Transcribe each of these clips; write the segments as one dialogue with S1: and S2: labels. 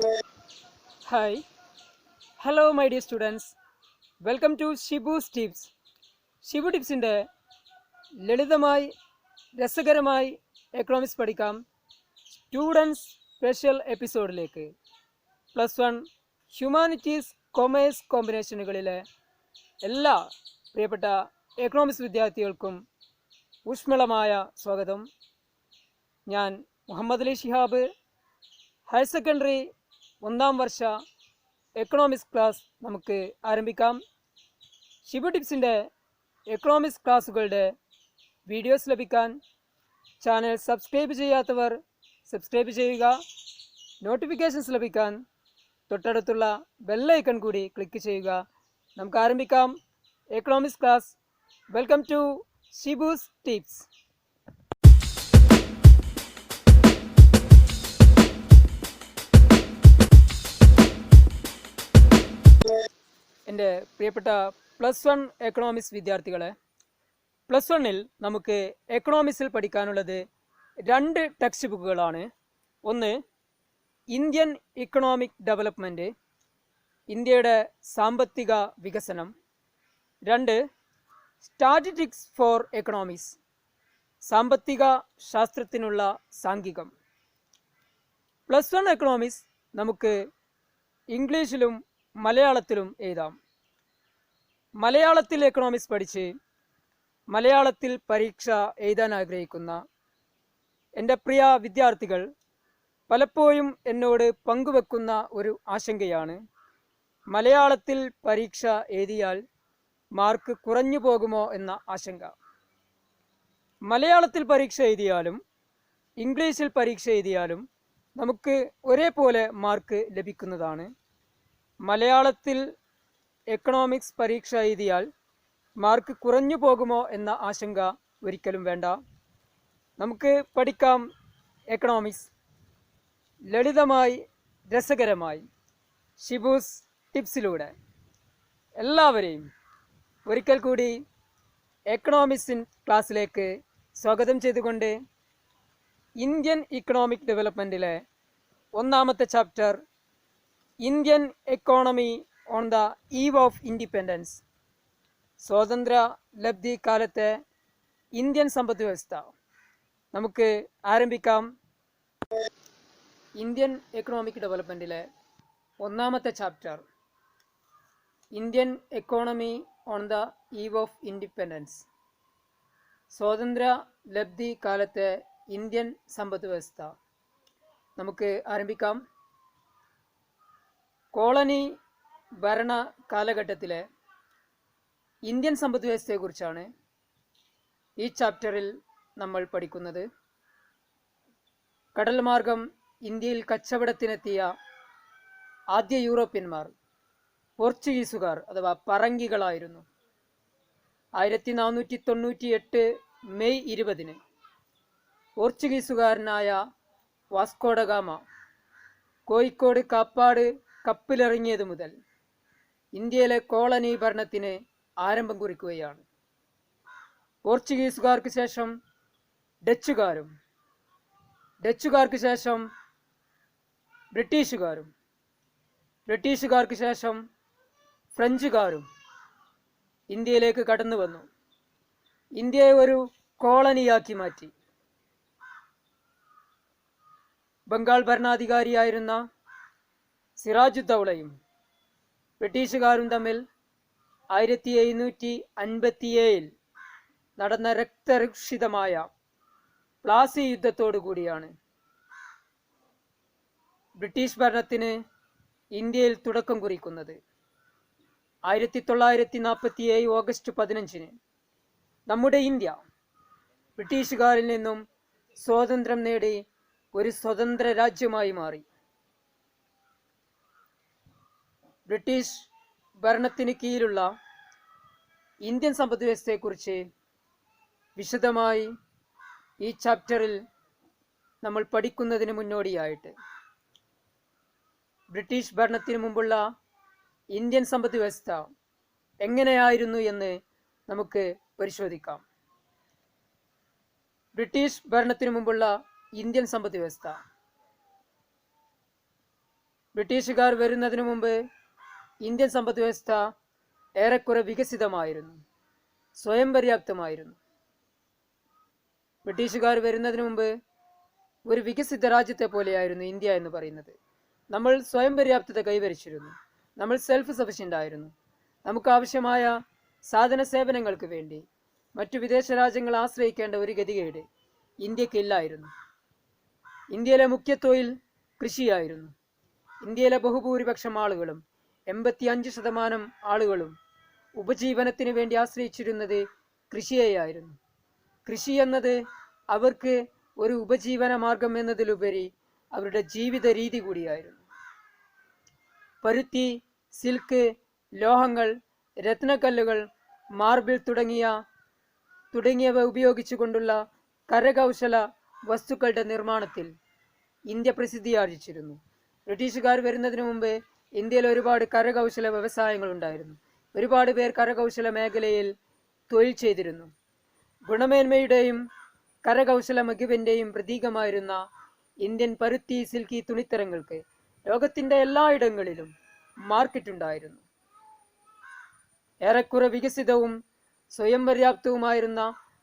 S1: Hi, hello my dear students. Welcome to Shibu's Tips. Shibu ടിപ്സിൻ്റെ ലളിതമായി രസകരമായി economics പഠിക്കാം students special എപ്പിസോഡിലേക്ക് +1 ഹ്യൂമാനിറ്റീസ് കൊമേഴ്സ് കോമ്പിനേഷനുകളിലെ എല്ലാ പ്രിയപ്പെട്ട എക്കണോമിക്സ് വിദ്യാർത്ഥികൾക്കും ഊഷ്മളമായ സ്വാഗതം. ഞാൻ മുഹമ്മദ് അലി ഷിഹാബ്, ഹയർ സെക്കൻഡറി 1ാം വർഷ എക്കണോമിക്സ് ക്ലാസ് നമുക്ക് ആരംഭിക്കാം. ഷിബു ടിപ്സിൻ്റെ എക്കണോമിക്സ് ക്ലാസ്സുകളുടെ വീഡിയോസ് ലഭിക്കാൻ ചാനൽ സബ്സ്ക്രൈബ് ചെയ്യാത്തവർ സബ്സ്ക്രൈബ് ചെയ്യുക. നോട്ടിഫിക്കേഷൻസ് ലഭിക്കാൻ തൊട്ടടുത്തുള്ള ബെല്ലൈക്കൺ കൂടി ക്ലിക്ക് ചെയ്യുക. നമുക്ക് ആരംഭിക്കാം economics class. Welcome to Shibu's tips. എൻ്റെ പ്രിയപ്പെട്ട +1 എക്കണോമിക്സ് വിദ്യാർത്ഥികളെ, +1-ൽ നമുക്ക് എക്കണോമിക്സിൽ പഠിക്കാനുള്ളത് 2 ടെക്സ്റ്റ് ബുക്കുകളാണ്. ഒന്ന് ഇന്ത്യൻ ഇക്കണോമിക് ഡെവലപ്മെൻറ്റ്, ഇന്ത്യയുടെ സാമ്പത്തിക വികസനം. 2 സ്റ്റാറ്റിസ്റ്റിക്സ് ഫോർ എക്കണോമിക്സ്, സാമ്പത്തിക ശാസ്ത്രത്തിനുള്ള സാംഖികം. +1 എക്കണോമിക്സ് നമുക്ക് ഇംഗ്ലീഷിലും മലയാളത്തിലും എഴുതാം. മലയാളത്തിൽ എക്കണോമിക്സ് പഠിച്ച് മലയാളത്തിൽ പരീക്ഷ എഴുതാൻ ആഗ്രഹിക്കുന്ന എൻ്റെ പ്രിയ വിദ്യാർത്ഥികൾ പലപ്പോഴും എന്നോട് പങ്കുവെക്കുന്ന ഒരു ആശങ്കയാണ്, മലയാളത്തിൽ പരീക്ഷ എഴുതിയാൽ മാർക്ക് കുറഞ്ഞു പോകുമോ എന്ന ആശങ്ക. മലയാളത്തിൽ പരീക്ഷ എഴുതിയാലും ഇംഗ്ലീഷിൽ പരീക്ഷ എഴുതിയാലും നമുക്ക് ഒരേപോലെ മാർക്ക് ലഭിക്കുന്നതാണ്. മലയാളത്തിൽ എക്കണോമിക്സ് പരീക്ഷ എഴുതിയാൽ മാർക്ക് കുറഞ്ഞു പോകുമോ എന്ന ആശങ്ക ഒരിക്കലും വേണ്ട. നമുക്ക് പഠിക്കാം എക്കണോമിക്സ് ലളിതമായി രസകരമായി ഷിബൂസ് ടിപ്സിലൂടെ. എല്ലാവരെയും ഒരിക്കൽ കൂടി എക്കണോമിക്സ് ക്ലാസ്സിലേക്ക് സ്വാഗതം ചെയ്തുകൊണ്ട് ഇന്ത്യൻ ഇക്കണോമിക് ഡെവലപ്മെൻറ്റിലെ 1ാമത്തെ chapter Indian economy on the eve of independence, സ്വാതന്ത്ര്യ ലബ്ധി കാലത്തെ ഇന്ത്യൻ സമ്പദ് വ്യവസ്ഥ നമുക്ക് ആരംഭിക്കാം. ഇന്ത്യൻ എക്കണോമിക് ഡെവലപ്മെൻറ്റിലെ 1ാമത്തെ chapter Indian economy on the eve of independence, സ്വാതന്ത്ര്യ ലബ്ധി കാലത്തെ ഇന്ത്യൻ സമ്പദ് വ്യവസ്ഥ നമുക്ക് ആരംഭിക്കാം. കോളനി ഭരണ കാലഘട്ടത്തിലെ ഇന്ത്യൻ സമ്പദ് വ്യവസ്ഥയെക്കുറിച്ചാണ് ഈ ചാപ്റ്ററിൽ നമ്മൾ പഠിക്കുന്നത്. കടൽ മാർഗം ഇന്ത്യയിൽ കച്ചവടത്തിനെത്തിയ ആദ്യ യൂറോപ്യന്മാർ പോർച്ചുഗീസുകാർ അഥവാ പറങ്കികളായിരുന്നു. 1498 മെയ് 20-ന് പോർച്ചുഗീസുകാരനായ Vasco da Gama Kozhikode Kappad കപ്പിലിറങ്ങിയത് മുതൽ ഇന്ത്യയിലെ കോളനി ഭരണത്തിന് ആരംഭം കുറിക്കുകയാണ്. പോർച്ചുഗീസുകാർക്ക് ശേഷം ഡച്ചുകാരും, ഡച്ചുകാർക്ക് ശേഷം ബ്രിട്ടീഷുകാരും, ബ്രിട്ടീഷുകാർക്ക് ശേഷം ഫ്രഞ്ചുകാരും ഇന്ത്യയിലേക്ക് കടന്നു വന്നു. ഇന്ത്യയെ ഒരു കോളനിയാക്കി മാറ്റി. ബംഗാൾ ഭരണാധികാരിയായിരുന്ന സിറാജുദ്ദൗളയും ബ്രിട്ടീഷുകാരും തമ്മിൽ 1757 നടന്ന രക്തരൂക്ഷിതമായ പ്ലാസി യുദ്ധത്തോടു കൂടിയാണ് ബ്രിട്ടീഷ് ഭരണത്തിന് ഇന്ത്യയിൽ തുടക്കം കുറിക്കുന്നത്. 1947 ഓഗസ്റ്റ് 15-ന് നമ്മുടെ ഇന്ത്യ ബ്രിട്ടീഷുകാരിൽ നിന്നും സ്വാതന്ത്ര്യം നേടി ഒരു സ്വതന്ത്ര രാജ്യമായി മാറി. ബ്രിട്ടീഷ് ഭരണത്തിന് കീഴിലുള്ള ഇന്ത്യൻ സമ്പദ് വ്യവസ്ഥയെക്കുറിച്ച് വിശദമായി ഈ ചാപ്റ്ററിൽ നമ്മൾ പഠിക്കുന്നതിന് മുന്നോടിയായിട്ട് ബ്രിട്ടീഷ് ഭരണത്തിന് മുമ്പുള്ള ഇന്ത്യൻ സമ്പദ് വ്യവസ്ഥ എങ്ങനെയായിരുന്നു എന്ന് നമുക്ക് പരിശോധിക്കാം. ബ്രിട്ടീഷ് ഭരണത്തിന് മുമ്പുള്ള ഇന്ത്യൻ സമ്പദ് വ്യവസ്ഥ ബ്രിട്ടീഷുകാർ വരുന്നതിനു മുമ്പ് ഇന്ത്യൻ സമ്പദ് വ്യവസ്ഥ ഏറെക്കുറെ വികസിതമായിരുന്നു, സ്വയം പര്യാപ്തമായിരുന്നു. ബ്രിട്ടീഷുകാർ വരുന്നതിന് മുമ്പ് ഒരു വികസിത രാജ്യത്തെ പോലെയായിരുന്നു ഇന്ത്യ എന്ന് പറയുന്നത്. നമ്മൾ സ്വയം പര്യാപ്തത കൈവരിച്ചിരുന്നു. നമ്മൾ സെൽഫ് സഫിഷ്യൻ്റ് ആയിരുന്നു. നമുക്ക് ആവശ്യമായ സാധന സേവനങ്ങൾക്ക് വേണ്ടി മറ്റു വിദേശ രാജ്യങ്ങൾ ആശ്രയിക്കേണ്ട ഒരു ഗതികേട് ഇന്ത്യക്കില്ലായിരുന്നു. ഇന്ത്യയിലെ മുഖ്യ തൊഴിൽ കൃഷിയായിരുന്നു. ഇന്ത്യയിലെ ബഹുഭൂരിപക്ഷം ആളുകളും 85% ആളുകളും ഉപജീവനത്തിന് വേണ്ടി ആശ്രയിച്ചിരുന്നത് കൃഷിയെയായിരുന്നു. കൃഷി എന്നത് അവർക്ക് ഒരു ഉപജീവന മാർഗം എന്നതിലുപരി അവരുടെ ജീവിത രീതി കൂടിയായിരുന്നു. പരുത്തി, സിൽക്ക്, ലോഹങ്ങൾ, രത്നക്കല്ലുകൾ, മാർബിൾ തുടങ്ങിയവ ഉപയോഗിച്ചുകൊണ്ടുള്ള കരകൗശല വസ്തുക്കളുടെ നിർമ്മാണത്തിൽ ഇന്ത്യ പ്രസിദ്ധിയാർജിച്ചിരുന്നു. ബ്രിട്ടീഷുകാർ വരുന്നതിന് മുമ്പ് ഇന്ത്യയിൽ ഒരുപാട് കരകൗശല വ്യവസായങ്ങൾ ഉണ്ടായിരുന്നു. ഒരുപാട് പേർ കരകൗശല മേഖലയിൽ തൊഴിൽ ചെയ്തിരുന്നു. ഗുണമേന്മയുടെയും കരകൗശല മികവിൻ്റെയും പ്രതീകമായിരുന്ന ഇന്ത്യൻ പരുത്തി, സിൽക്കി തുണിത്തരങ്ങൾക്ക് ലോകത്തിൻ്റെ എല്ലായിടങ്ങളിലും മാർക്കറ്റ് ഉണ്ടായിരുന്നു. ഏറെക്കുറെ വികസിതവും സ്വയം പര്യാപ്തവുമായിരുന്ന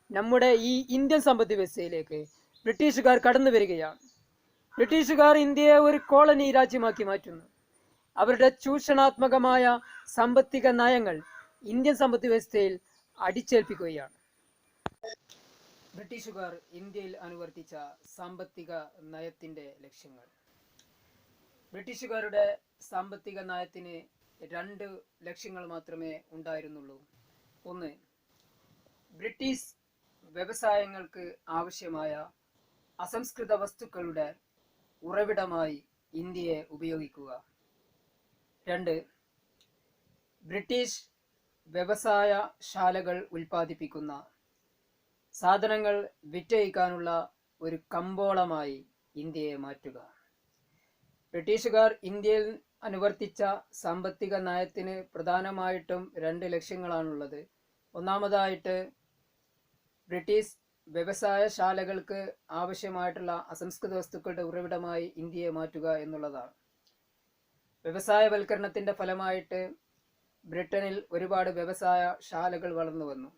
S1: നമ്മുടെ ഈ ഇന്ത്യൻ സമ്പദ് വ്യവസ്ഥയിലേക്ക് ബ്രിട്ടീഷുകാർ കടന്നു വരികയാണ്. ബ്രിട്ടീഷുകാർ ഇന്ത്യയെ ഒരു കോളനി രാജ്യമാക്കി മാറ്റുന്നു. അവരുടെ ചൂഷണാത്മകമായ സാമ്പത്തിക നയങ്ങൾ ഇന്ത്യൻ സമ്പദ് വ്യവസ്ഥയിൽ അടിച്ചേൽപ്പിക്കുകയാണ്. ബ്രിട്ടീഷുകാർ ഇന്ത്യയിൽ അനുവർത്തിച്ച സാമ്പത്തിക നയത്തിൻ്റെ ലക്ഷ്യങ്ങൾ. ബ്രിട്ടീഷുകാരുടെ സാമ്പത്തിക നയത്തിന് 2 ലക്ഷ്യങ്ങൾ മാത്രമേ ഉണ്ടായിരുന്നുള്ളൂ. ഒന്ന്, ബ്രിട്ടീഷ് വ്യവസായങ്ങൾക്ക് ആവശ്യമായ അസംസ്കൃത വസ്തുക്കളുടെ ഉറവിടമായി ഇന്ത്യയെ ഉപയോഗിക്കുക. 2, ബ്രിട്ടീഷ് വ്യവസായശാലകൾ ഉൽപ്പാദിപ്പിക്കുന്ന സാധനങ്ങൾ വിറ്റഴിക്കാനുള്ള ഒരു കമ്പോളമായി ഇന്ത്യയെ മാറ്റുക. ബ്രിട്ടീഷുകാർ ഇന്ത്യയിൽ അനുവർത്തിച്ച സാമ്പത്തിക നയത്തിന് പ്രധാനമായിട്ടും 2 ലക്ഷ്യങ്ങളാണുള്ളത്. ഒന്നാമതായിട്ട് ബ്രിട്ടീഷ് വ്യവസായശാലകൾക്ക് ആവശ്യമായിട്ടുള്ള അസംസ്കൃത വസ്തുക്കളുടെ ഉറവിടമായി ഇന്ത്യയെ മാറ്റുക എന്നുള്ളതാണ്. വ്യവസായവൽക്കരണത്തിൻ്റെ ഫലമായിട്ട് ബ്രിട്ടനിൽ ഒരുപാട് വ്യവസായശാലകൾ വളർന്നു വന്നു.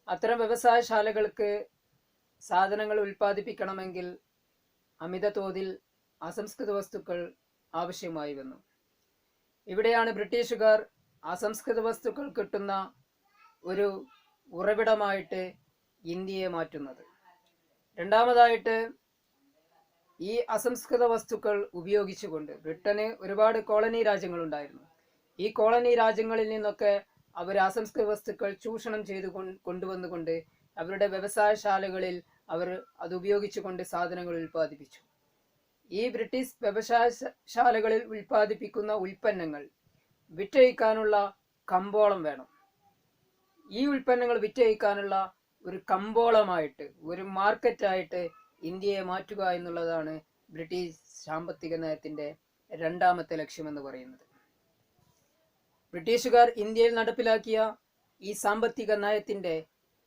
S1: അത്തരം വ്യവസായശാലകൾക്ക് സാധനങ്ങൾ ഉൽപ്പാദിപ്പിക്കണമെങ്കിൽ അമിത തോതിൽ അസംസ്കൃത വസ്തുക്കൾ ആവശ്യമായി വന്നു. ഇവിടെയാണ് ബ്രിട്ടീഷുകാർ അസംസ്കൃത വസ്തുക്കൾ കിട്ടുന്ന ഒരു ഉറവിടമായിട്ട് ഇന്ത്യയെ മാറ്റുന്നത്. രണ്ടാമതായിട്ട് ഈ അസംസ്കൃത വസ്തുക്കൾ ഉപയോഗിച്ചുകൊണ്ട് ബ്രിട്ടന് ഒരുപാട് കോളനി രാജ്യങ്ങളുണ്ടായിരുന്നു. ഈ കോളനി രാജ്യങ്ങളിൽ നിന്നൊക്കെ അവർ അസംസ്കൃത വസ്തുക്കൾ ചൂഷണം ചെയ്ത് കൊണ്ടുവന്നുകൊണ്ട് അവരുടെ വ്യവസായശാലകളിൽ അവർ അത് ഉപയോഗിച്ചുകൊണ്ട് സാധനങ്ങൾ ഉൽപ്പാദിപ്പിച്ചു. ഈ ബ്രിട്ടീഷ് വ്യവസായശാലകളിൽ ഉൽപ്പാദിപ്പിക്കുന്ന ഉൽപ്പന്നങ്ങൾ വിറ്റഴിക്കാനുള്ള കമ്പോളം വേണം. ഈ ഉൽപ്പന്നങ്ങൾ വിറ്റഴിക്കാനുള്ള ഒരു കമ്പോളമായിട്ട്, ഒരു മാർക്കറ്റായിട്ട് ഇന്ത്യയെ മാറ്റുക എന്നുള്ളതാണ് ബ്രിട്ടീഷ് സാമ്പത്തിക നയത്തിൻ്റെ 2ാമത്തെ ലക്ഷ്യമെന്ന് പറയുന്നത്. ബ്രിട്ടീഷുകാർ ഇന്ത്യയിൽ നടപ്പിലാക്കിയ ഈ സാമ്പത്തിക നയത്തിൻ്റെ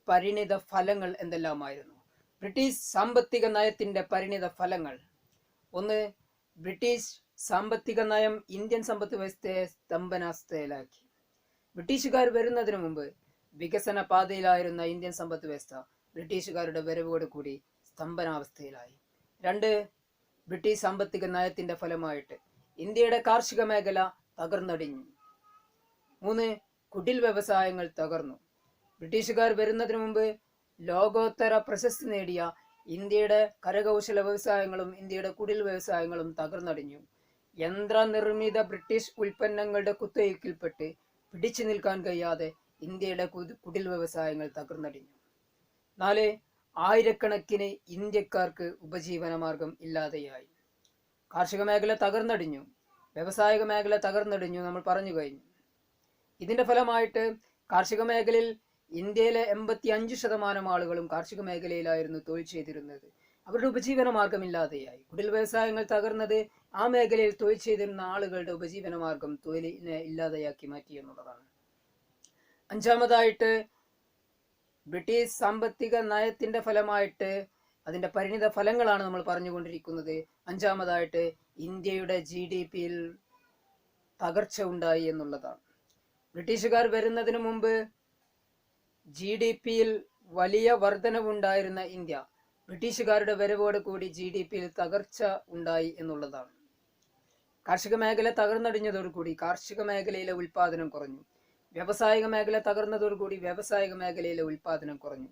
S1: പരിണിത ഫലങ്ങൾ എന്തെല്ലാമായിരുന്നു? ബ്രിട്ടീഷ് സാമ്പത്തിക നയത്തിൻ്റെ പരിണിത ഫലങ്ങൾ. 1, ബ്രിട്ടീഷ് സാമ്പത്തിക നയം ഇന്ത്യൻ സമ്പദ് വ്യവസ്ഥയെ സ്തംഭനാവസ്ഥയിലാക്കി. ബ്രിട്ടീഷുകാർ വരുന്നതിന് മുമ്പ് വികസന പാതയിലായിരുന്ന ഇന്ത്യൻ സമ്പദ് വ്യവസ്ഥ ബ്രിട്ടീഷുകാരുടെ വരവോട് കൂടി സ്തംഭനാവസ്ഥയിലായി. 2, ബ്രിട്ടീഷ് സാമ്പത്തിക നയത്തിൻ്റെ ഫലമായിട്ട് ഇന്ത്യയുടെ കാർഷിക മേഖല തകർന്നടിഞ്ഞു. 3, കുടിൽ വ്യവസായങ്ങൾ തകർന്നു. ബ്രിട്ടീഷുകാർ വരുന്നതിന് മുമ്പ് ലോകോത്തര പ്രശസ്തി നേടിയ ഇന്ത്യയുടെ കരകൗശല വ്യവസായങ്ങളും ഇന്ത്യയുടെ കുടിൽ വ്യവസായങ്ങളും തകർന്നടിഞ്ഞു. യന്ത്രനിർമ്മിത ബ്രിട്ടീഷ് ഉൽപ്പന്നങ്ങളുടെ കുത്തകയിൽപ്പെട്ട് പിടിച്ചു നിൽക്കാൻ കഴിയാതെ ഇന്ത്യയുടെ കുടിൽ വ്യവസായങ്ങൾ തകർന്നടിഞ്ഞു. 4, ആയിരക്കണക്കിന് ഇന്ത്യക്കാർക്ക് ഉപജീവന മാർഗം ഇല്ലാതെയായി. കാർഷിക മേഖല തകർന്നടിഞ്ഞു, വ്യവസായിക മേഖല തകർന്നടിഞ്ഞു, നമ്മൾ പറഞ്ഞു കഴിഞ്ഞു. ഇതിന്റെ ഫലമായിട്ട് കാർഷിക മേഖലയിൽ ഇന്ത്യയിലെ 85% ആളുകളും കാർഷിക മേഖലയിലായിരുന്നു തൊഴിൽ ചെയ്തിരുന്നത്. അവരുടെ ഉപജീവന മാർഗമില്ലാതെയായി. കുടിൽ വ്യവസായങ്ങൾ തകർന്നത് ആ മേഖലയിൽ തൊഴിൽ ചെയ്തിരുന്ന ആളുകളുടെ ഉപജീവന മാർഗം തൊഴിലിനെ ഇല്ലാതെയാക്കി മാറ്റി എന്നുള്ളതാണ്. 5ാമതായിട്ട് ബ്രിട്ടീഷ് സാമ്പത്തിക നയത്തിന്റെ ഫലമായിട്ട് അതിൻ്റെ പരിണിത ഫലങ്ങളാണ് നമ്മൾ പറഞ്ഞുകൊണ്ടിരിക്കുന്നത്. അഞ്ചാമതായിട്ട് ഇന്ത്യയുടെ GDP-യിൽ തകർച്ച ഉണ്ടായി എന്നുള്ളതാണ്. ബ്രിട്ടീഷുകാർ വരുന്നതിന് മുമ്പ് GDP-യിൽ വലിയ വർധനവുണ്ടായിരുന്ന ഇന്ത്യ ബ്രിട്ടീഷുകാരുടെ വരവോട് കൂടി GDP-യിൽ തകർച്ച ഉണ്ടായി എന്നുള്ളതാണ്. കാർഷിക മേഖല തകർന്നടിഞ്ഞതോടുകൂടി കാർഷിക മേഖലയിലെ ഉൽപാദനം കുറഞ്ഞു. വ്യാവസായിക മേഖല തകർന്നതോടുകൂടി വ്യാവസായിക മേഖലയിലെ ഉൽപാദനം കുറഞ്ഞു.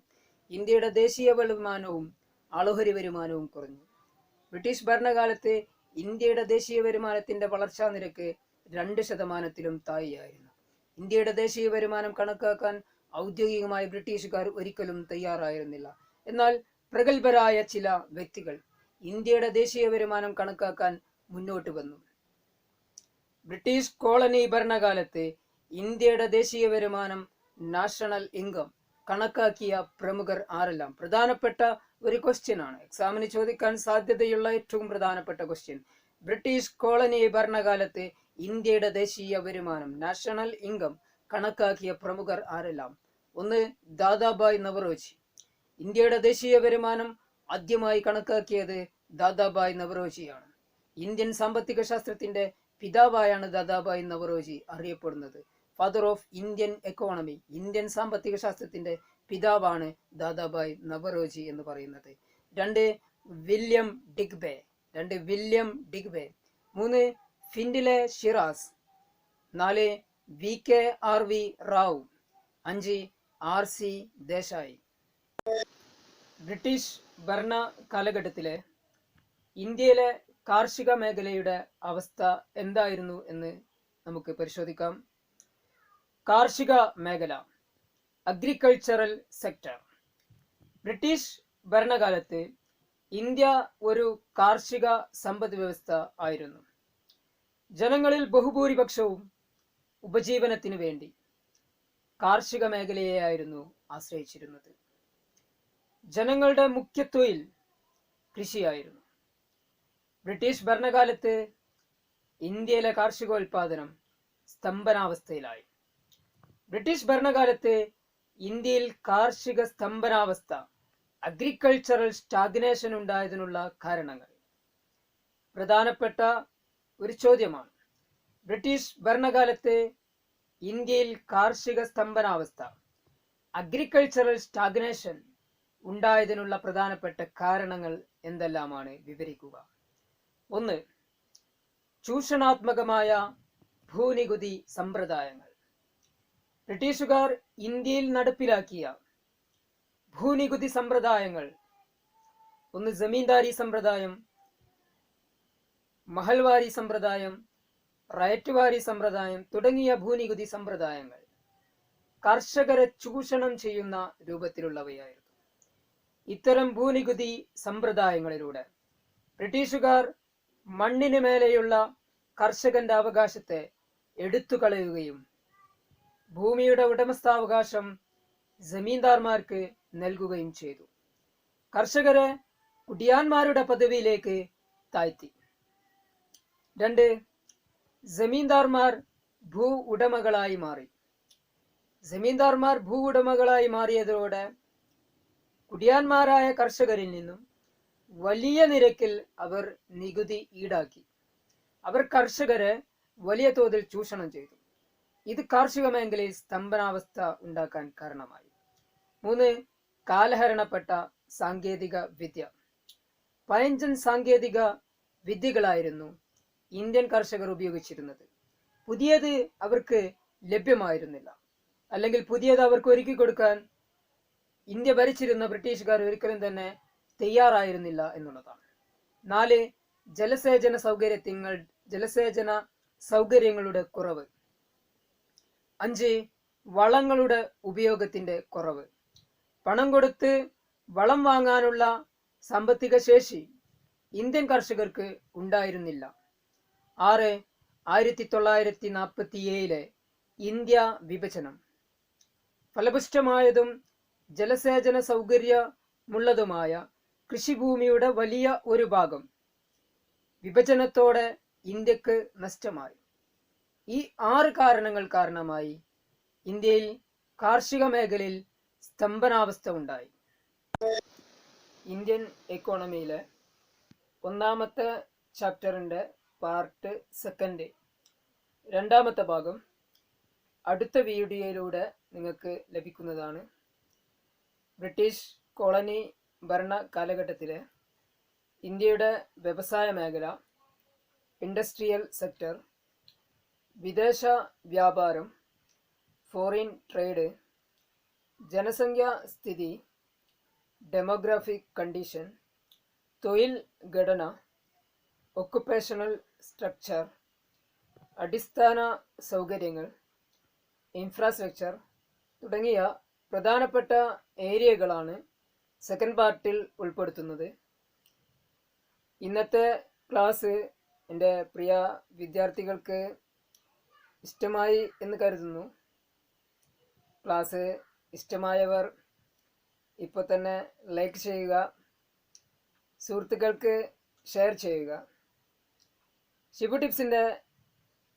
S1: ഇന്ത്യയുടെ ദേശീയ വരുമാനവും ആളുഹരി വരുമാനവും കുറഞ്ഞു. ബ്രിട്ടീഷ് ഭരണകാലത്ത് ഇന്ത്യയുടെ ദേശീയ വരുമാനത്തിന്റെ വളർച്ചാ നിരക്ക് 2%-ലും താഴെയായിരുന്നു. ഇന്ത്യയുടെ ദേശീയ വരുമാനം കണക്കാക്കാൻ ഔദ്യോഗികമായി ബ്രിട്ടീഷുകാർ ഒരിക്കലും തയ്യാറായിരുന്നില്ല. എന്നാൽ പ്രഗത്ഭരായ ചില വ്യക്തികൾ ഇന്ത്യയുടെ ദേശീയ വരുമാനം കണക്കാക്കാൻ മുന്നോട്ട് വന്നു. ബ്രിട്ടീഷ് കോളനി ഭരണകാലത്ത് ഇന്ത്യയുടെ ദേശീയ വരുമാനം നാഷണൽ ഇൻകം കണക്കാക്കിയ പ്രമുഖർ ആരെല്ലാം? പ്രധാനപ്പെട്ട ഒരു ക്വസ്റ്റ്യൻ ആണ്, എക്സാമിന് ചോദിക്കാൻ സാധ്യതയുള്ള ഏറ്റവും പ്രധാനപ്പെട്ട ക്വസ്റ്റ്യൻ. ബ്രിട്ടീഷ് കോളനി ഭരണകാലത്ത് ഇന്ത്യയുടെ ദേശീയ വരുമാനം നാഷണൽ ഇൻകം കണക്കാക്കിയ പ്രമുഖർ ആരെല്ലാം? ഒന്ന്, ദാദാബായ് നവറോജി. ഇന്ത്യയുടെ ദേശീയ വരുമാനം ആദ്യമായി കണക്കാക്കിയത് ദാദാബായ് നവറോജിയാണ്. ഇന്ത്യൻ സാമ്പത്തിക ശാസ്ത്രത്തിന്റെ പിതാവായാണ് ദാദാബായ് നവറോജി അറിയപ്പെടുന്നത്. ഫാദർ ഓഫ് ഇന്ത്യൻ എക്കോണമി, ഇന്ത്യൻ സാമ്പത്തിക ശാസ്ത്രത്തിന്റെ പിതാവാണ് ദാദാബായ് നവറോജി എന്ന് പറയുന്നത്. രണ്ട്, William Digby. 3, Findlay Shirras. 4, VKRV Rao. 5, RC Desai. British ഭരണ കാലഘട്ടത്തിലെ ഇന്ത്യയിലെ കാർഷിക മേഖലയുടെ അവസ്ഥ എന്തായിരുന്നു എന്ന് നമുക്ക് പരിശോധിക്കാം. കാർഷിക മേഖല, അഗ്രികൾച്ചറൽ സെക്ടർ. ബ്രിട്ടീഷ് ഭരണകാലത്ത് ഇന്ത്യ ഒരു കാർഷിക സമ്പദ് വ്യവസ്ഥ ആയിരുന്നു. ജനങ്ങളിൽ ബഹുഭൂരിപക്ഷവും ഉപജീവനത്തിനു വേണ്ടി കാർഷിക മേഖലയെയായിരുന്നു ആശ്രയിച്ചിരുന്നത്. ജനങ്ങളുടെ മുഖ്യ തൊഴിൽ കൃഷിയായിരുന്നു. ബ്രിട്ടീഷ് ഭരണകാലത്ത് ഇന്ത്യയിലെ കാർഷികോൽപാദനം സ്തംഭനാവസ്ഥയിലായി. ബ്രിട്ടീഷ് ഭരണകാലത്ത് ഇന്ത്യയിൽ കാർഷിക സ്തംഭനാവസ്ഥ, അഗ്രികൾച്ചറൽ സ്റ്റാഗ്നേഷൻ ഉണ്ടായതിനുള്ള കാരണങ്ങൾ പ്രധാനപ്പെട്ട ഒരു ചോദ്യമാണ്. ബ്രിട്ടീഷ് ഭരണകാലത്ത് ഇന്ത്യയിൽ കാർഷിക സ്തംഭനാവസ്ഥ, അഗ്രികൾച്ചറൽ സ്റ്റാഗ്നേഷൻ ഉണ്ടായതിനുള്ള പ്രധാനപ്പെട്ട കാരണങ്ങൾ എന്തെല്ലാമാണ്? വിവരിക്കുക. 1, ചൂഷണാത്മകമായ ഭൂനികുതി സമ്പ്രദായങ്ങൾ. ബ്രിട്ടീഷുകാർ ഇന്ത്യയിൽ നടപ്പിലാക്കിയ ഭൂനികുതി സമ്പ്രദായങ്ങൾ, 1 ജമീന്ദാരി സമ്പ്രദായം, മഹൽവാരി സമ്പ്രദായം, റയറ്റ്വാരി സമ്പ്രദായം തുടങ്ങിയ ഭൂനികുതി സമ്പ്രദായങ്ങൾ കർഷകരെ ചൂഷണം ചെയ്യുന്ന രൂപത്തിലുള്ളവയായിരുന്നു. ഇത്തരം ഭൂനികുതി സമ്പ്രദായങ്ങളിലൂടെ ബ്രിട്ടീഷുകാർ മണ്ണിന് മേലെയുള്ള കർഷകന്റെ അവകാശത്തെ എടുത്തു കളയുകയും ഭൂമിയുടെ ഉടമസ്ഥാവകാശം ജമീന്ദാർമാർക്ക് നൽകുകയും ചെയ്തു. കർഷകരെ കുടിയാന്മാരുടെ പദവിയിലേക്ക് താഴ്ത്തി. 2, ജമീന്ദാർമാർ ഭൂ ഉടമകളായി മാറി. ജമീന്ദാർമാർ ഭൂ ഉടമകളായി മാറിയതോടെ കുടിയാന്മാരായ കർഷകരിൽ നിന്നും വലിയ നിരക്കിൽ അവർ നികുതി ഈടാക്കി. അവർ കർഷകരെ വലിയ തോതിൽ ചൂഷണം ചെയ്തു. ഇത് കാർഷിക മേഖലയിൽ സ്തംഭനാവസ്ഥ ഉണ്ടാക്കാൻ കാരണമായി. 3, കാലഹരണപ്പെട്ട സാങ്കേതിക വിദ്യ. പഴഞ്ചൻ സാങ്കേതിക വിദ്യകളായിരുന്നു ഇന്ത്യൻ കർഷകർ ഉപയോഗിച്ചിരുന്നത്. പുതിയത് അവർക്ക് ലഭ്യമായിരുന്നില്ല, അല്ലെങ്കിൽ പുതിയത് അവർക്ക് ഒരുക്കി കൊടുക്കാൻ ഇന്ത്യ ഭരിച്ചിരുന്ന ബ്രിട്ടീഷുകാർ ഒരിക്കലും തന്നെ തയ്യാറായിരുന്നില്ല എന്നുള്ളതാണ്. 4, ജലസേചന സൗകര്യങ്ങളുടെ കുറവ്. 5, വളങ്ങളുടെ ഉപയോഗത്തിന്റെ കുറവ്. പണം കൊടുത്ത് വളം വാങ്ങാനുള്ള സാമ്പത്തിക ശേഷി ഇന്ത്യൻ കർഷകർക്ക് ഉണ്ടായിരുന്നില്ല. 6, 1947 ഇന്ത്യ വിഭജനം. ഫലപുഷ്ടമായതും ജലസേചന സൗകര്യമുള്ളതുമായ കൃഷിഭൂമിയുടെ വലിയ ഒരു ഭാഗം വിഭജനത്തോടെ ഇന്ത്യക്ക് നഷ്ടമായി. ഈ 6 കാരണങ്ങൾ കാരണമായി ഇന്ത്യയിൽ കാർഷിക മേഖലയിൽ സ്തംഭനാവസ്ഥ ഉണ്ടായി. ഇന്ത്യൻ എക്കോണമിയിലെ ഒന്നാമത്തെ ചാപ്റ്ററിൻ്റെ പാർട്ട് സെക്കൻഡ് രണ്ടാമത്തെ ഭാഗം അടുത്ത വീഡിയോയിലൂടെ നിങ്ങൾക്ക് ലഭിക്കുന്നതാണ്. ബ്രിട്ടീഷ് കോളനി ഭരണ കാലഘട്ടത്തിലെ ഇന്ത്യയുടെ വ്യവസായ മേഖല, ഇൻഡസ്ട്രിയൽ സെക്ടർ, വിദേശ വ്യാപാരം, ഫോറിൻ ട്രേഡ്, ജനസംഖ്യാ സ്ഥിതി, ഡെമോഗ്രാഫിക് കണ്ടീഷൻ, തൊഴിൽ ഘടന, ഒക്കുപേഷണൽ സ്ട്രക്ചർ, അടിസ്ഥാന സൗകര്യങ്ങൾ, ഇൻഫ്രാസ്ട്രക്ചർ തുടങ്ങിയ പ്രധാനപ്പെട്ട ഏരിയകളാണ് സെക്കൻഡ് പാർട്ടിൽ ഉൾപ്പെടുത്തുന്നത്. ഇന്നത്തെ ക്ലാസ് എൻ്റെ പ്രിയ വിദ്യാർത്ഥികൾക്ക് ഇഷ്ടമായി എന്ന് കരുതുന്നു. ക്ലാസ് ഇഷ്ടമായവർ ഇപ്പോൾ തന്നെ ലൈക്ക് ചെയ്യുക, സുഹൃത്തുക്കൾക്ക് ഷെയർ ചെയ്യുക. ഷിബു ടിപ്സിൻ്റെ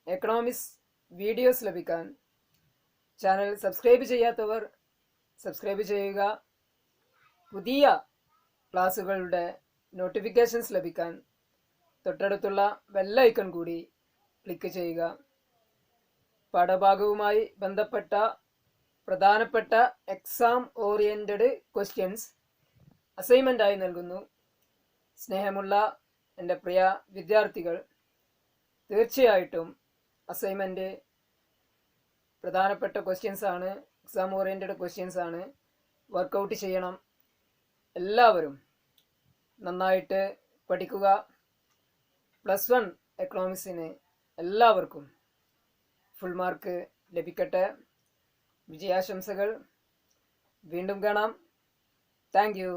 S1: എക്കണോമിക്സ് വീഡിയോസ് ലഭിക്കാൻ ചാനൽ സബ്സ്ക്രൈബ് ചെയ്യാത്തവർ സബ്സ്ക്രൈബ് ചെയ്യുക. പുതിയ ക്ലാസ്സുകളുടെ നോട്ടിഫിക്കേഷൻസ് ലഭിക്കാൻ തൊട്ടടുത്തുള്ള ബെൽ ഐക്കൺ കൂടി ക്ലിക്ക് ചെയ്യുക. പാഠഭാഗവുമായി ബന്ധപ്പെട്ട പ്രധാനപ്പെട്ട എക്സാം ഓറിയൻറ്റഡ് ക്വസ്റ്റ്യൻസ് അസൈൻമെൻ്റായി നൽകുന്നു. സ്നേഹമുള്ള എൻ്റെ പ്രിയ വിദ്യാർത്ഥികൾ, തീർച്ചയായിട്ടും അസൈൻമെൻറ്റ് പ്രധാനപ്പെട്ട ക്വസ്റ്റ്യൻസ് ആണ്, എക്സാം ഓറിയൻറ്റഡ് ക്വസ്റ്റ്യൻസ് ആണ്. വർക്കൗട്ട് ചെയ്യണം. എല്ലാവരും നന്നായിട്ട് പഠിക്കുക. +1 എക്കണോമിക്സിന് എല്ലാവർക്കും ഫുൾ മാർക്ക് ലഭിക്കട്ടെ. വിജയാശംസകൾ. വീണ്ടും കാണാം. Thank you.